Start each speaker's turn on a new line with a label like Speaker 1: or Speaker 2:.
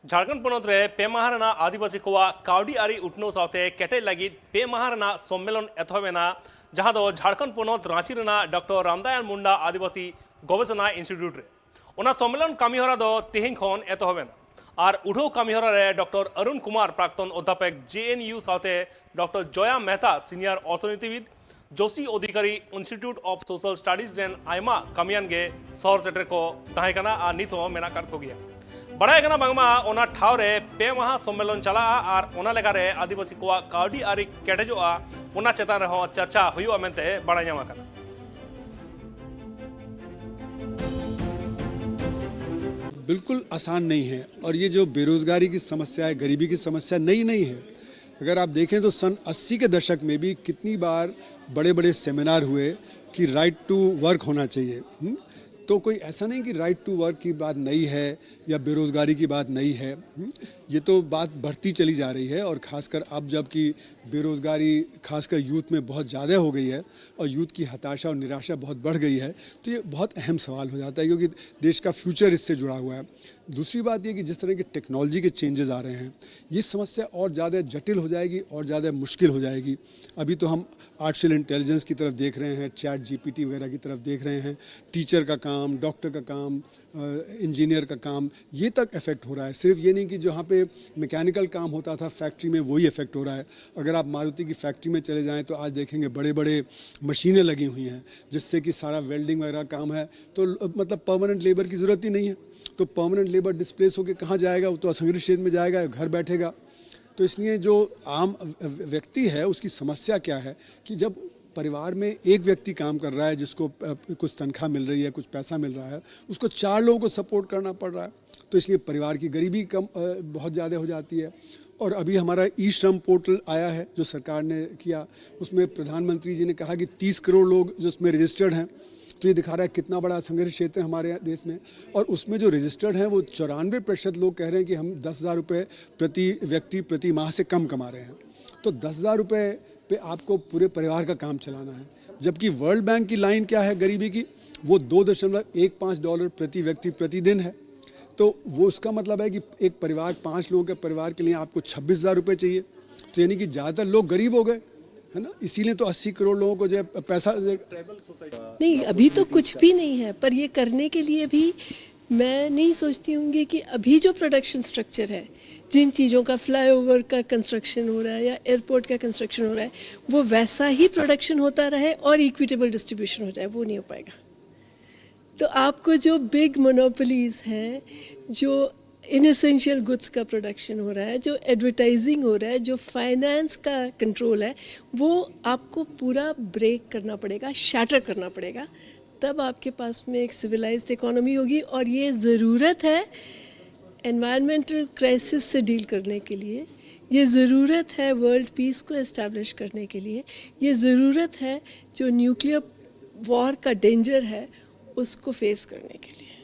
Speaker 1: झारखंड पनत रे पे माहारना आदिवासी को काउडी आरी उठनो साथे केटे लगी पे माहारना सम्मेलन एथोबेना जहां दो झारखंड पनत रांची रेना डॉक्टर रामदयाल मुंडा आदिवासी गवेषणा इंस्टीट्यूट रे ओना सम्मेलन कामीहरा दो तेहिं खन एथोबेना और उठो कामीहरा रे डॉक्टर अरुण कुमार प्राक्तन अध्यापक जेएनयू साथे डॉक्टर जया मेहता सीनियर अर्थनीतिविद Joshi Adhikari institute of social studies रेन आयमा कामियान गे शहर सेटर को तहेकना आ नित हो मेना कर को गया बड़ाई कना बांगमा ओना ठाव रे पे माह सम्मेलन चला और ओना लेका रे आदिवासी को काउडी आरी केटेजोआ ओना चेतान रहो चर्चा हुआ मेनते बड़ाई ᱧᱟᱢ आकना।
Speaker 2: बिल्कुल आसान नहीं है और ये जो बेरोजगारी की समस्या है, गरीबी की समस्या नई नहीं है। अगर आप देखें तो सन 80 के दशक में भी कितनी बार बड़े बड़े सेमिनार हुए कि राइट टू वर्क होना चाहिए। तो कोई ऐसा नहीं कि राइट टू वर्क की बात नई है या बेरोजगारी की बात नई है। ये तो बात बढ़ती चली जा रही है और ख़ासकर अब जबकि बेरोजगारी खासकर यूथ में बहुत ज़्यादा हो गई है और यूथ की हताशा और निराशा बहुत बढ़ गई है, तो ये बहुत अहम सवाल हो जाता है क्योंकि देश का फ्यूचर इससे जुड़ा हुआ है। दूसरी बात ये कि जिस तरह की टेक्नोलॉजी के चेंजेस आ रहे हैं, ये समस्या और ज़्यादा जटिल हो जाएगी और ज़्यादा मुश्किल हो जाएगी। अभी तो हम आर्टिफिशियल इंटेलिजेंस की तरफ देख रहे हैं, चैट जीपीटी वगैरह की तरफ देख रहे हैं। टीचर का काम, डॉक्टर का काम, इंजीनियर का काम, ये तक इफेक्ट हो रहा है। सिर्फ ये नहीं कि जहाँ पे मैकेनिकल काम होता था फैक्ट्री में वही इफेक्ट हो रहा है। अगर आप मारुति की फैक्ट्री में चले जाएं तो आज देखेंगे बड़े बड़े मशीनें लगी हुई हैं जिससे कि सारा वेल्डिंग वगैरह काम है, तो मतलब परमानेंट लेबर की ज़रूरत ही नहीं है। तो परमानेंट लेबर डिस्प्लेस होकर कहाँ जाएगा? वो तो असंगठित क्षेत्र में जाएगा, घर बैठेगा। तो इसलिए जो आम व्यक्ति है उसकी समस्या क्या है कि जब परिवार में एक व्यक्ति काम कर रहा है जिसको कुछ तनख्वाह मिल रही है, कुछ पैसा मिल रहा है, उसको 4 लोगों को सपोर्ट करना पड़ रहा है। तो इसलिए परिवार की गरीबी कम बहुत ज़्यादा हो जाती है। और अभी हमारा ई श्रम पोर्टल आया है जो सरकार ने किया, उसमें प्रधानमंत्री जी ने कहा कि 30 करोड़ लोग जो उसमें रजिस्टर्ड हैं। तो ये दिखा रहा है कितना बड़ा संघर्ष क्षेत्र है हमारे देश में। और उसमें जो रजिस्टर्ड हैं वो 94% लोग कह रहे हैं कि हम 10,000 रुपये प्रति व्यक्ति प्रति माह से कम कमा रहे हैं। तो 10,000 रुपये पे आपको पूरे परिवार का काम चलाना है। जबकि वर्ल्ड बैंक की लाइन क्या है गरीबी की? वो $2.15 प्रति व्यक्ति प्रतिदिन है। तो वो उसका मतलब है कि एक परिवार 5 लोगों के परिवार के लिए आपको 26,000 रुपये चाहिए। तो यानी कि ज़्यादातर लोग गरीब हो गए, है ना। इसीलिए तो 80 करोड़ लोगों को जो पैसा
Speaker 3: नहीं, अभी तो कुछ भी नहीं है। पर ये करने के लिए भी मैं नहीं सोचती होंगी कि अभी जो प्रोडक्शन स्ट्रक्चर है, जिन चीज़ों का फ्लाईओवर का कंस्ट्रक्शन हो रहा है या एयरपोर्ट का कंस्ट्रक्शन हो रहा है, वो वैसा ही प्रोडक्शन होता रहे और इक्विटेबल डिस्ट्रीब्यूशन हो जाए, वो नहीं हो पाएगा। तो आपको जो बिग मोनोपोलीज हैं, जो इनएसेंशियल गुड्स का प्रोडक्शन हो रहा है, जो एडवर्टाइजिंग हो रहा है, जो फाइनेंस का कंट्रोल है, वो आपको पूरा ब्रेक करना पड़ेगा, शैटर करना पड़ेगा। तब आपके पास में एक सिविलाइज्ड इकोनॉमी होगी। और ये ज़रूरत है एनवायरमेंटल क्राइसिस से डील करने के लिए, ये ज़रूरत है वर्ल्ड पीस को एस्टैब्लिश करने के लिए, ये ज़रूरत है जो न्यूक्लियर वॉर का डेंजर है उसको फेस करने के लिए।